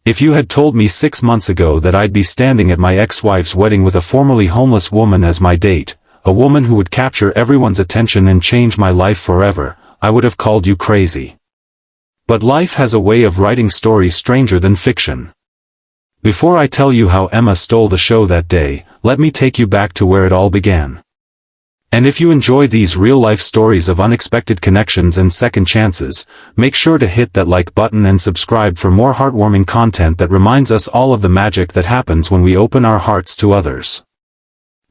If you had told me 6 months ago that I'd be standing at my ex-wife's wedding with a formerly homeless woman as my date, a woman who would capture everyone's attention and change my life forever, I would have called you crazy. But life has a way of writing stories stranger than fiction. Before I tell you how Emma stole the show that day, let me take you back to where it all began. And if you enjoy these real-life stories of unexpected connections and second chances, make sure to hit that like button and subscribe for more heartwarming content that reminds us all of the magic that happens when we open our hearts to others.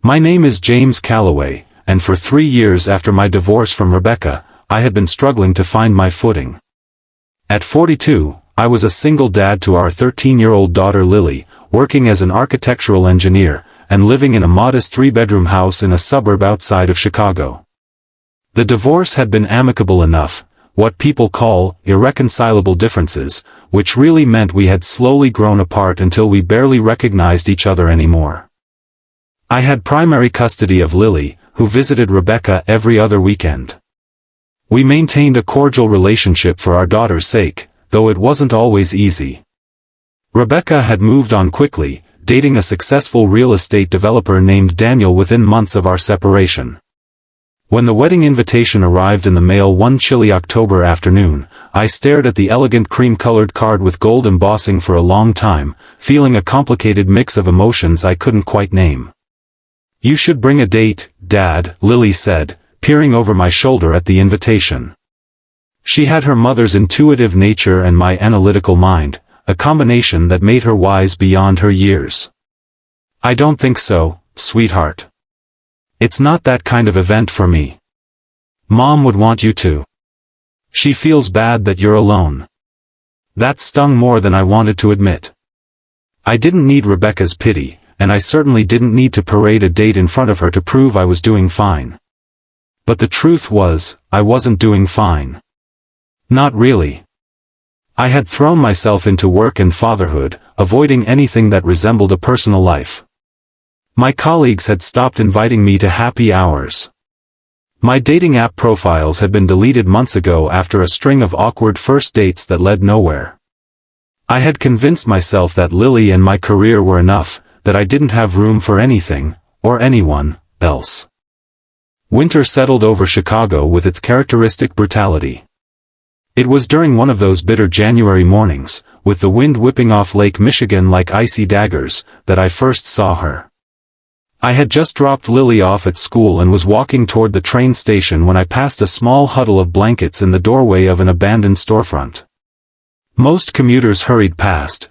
My name is James Calloway, and for 3 years after my divorce from Rebecca, I had been struggling to find my footing. At 42, I was a single dad to our 13-year-old daughter Lily, working as an architectural engineer, and living in a modest 3-bedroom house in a suburb outside of Chicago. The divorce had been amicable enough, what people call irreconcilable differences, which really meant we had slowly grown apart until we barely recognized each other anymore. I had primary custody of Lily, who visited Rebecca every other weekend. We maintained a cordial relationship for our daughter's sake, though it wasn't always easy. Rebecca had moved on quickly, dating a successful real estate developer named Daniel within months of our separation. When the wedding invitation arrived in the mail one chilly October afternoon, I stared at the elegant cream-colored card with gold embossing for a long time, feeling a complicated mix of emotions I couldn't quite name. "You should bring a date, Dad," Lily said, peering over my shoulder at the invitation. She had her mother's intuitive nature and my analytical mind, a combination that made her wise beyond her years. "I don't think so, sweetheart. It's not that kind of event for me. Mom would want you to. She feels bad that you're alone." That stung more than I wanted to admit. I didn't need Rebecca's pity, and I certainly didn't need to parade a date in front of her to prove I was doing fine. But the truth was, I wasn't doing fine. Not really. I had thrown myself into work and fatherhood, avoiding anything that resembled a personal life. My colleagues had stopped inviting me to happy hours. My dating app profiles had been deleted months ago after a string of awkward first dates that led nowhere. I had convinced myself that Lily and my career were enough, that I didn't have room for anything, or anyone, else. Winter settled over Chicago with its characteristic brutality. It was during one of those bitter January mornings, with the wind whipping off Lake Michigan like icy daggers, that I first saw her. I had just dropped Lily off at school and was walking toward the train station when I passed a small huddle of blankets in the doorway of an abandoned storefront. Most commuters hurried past,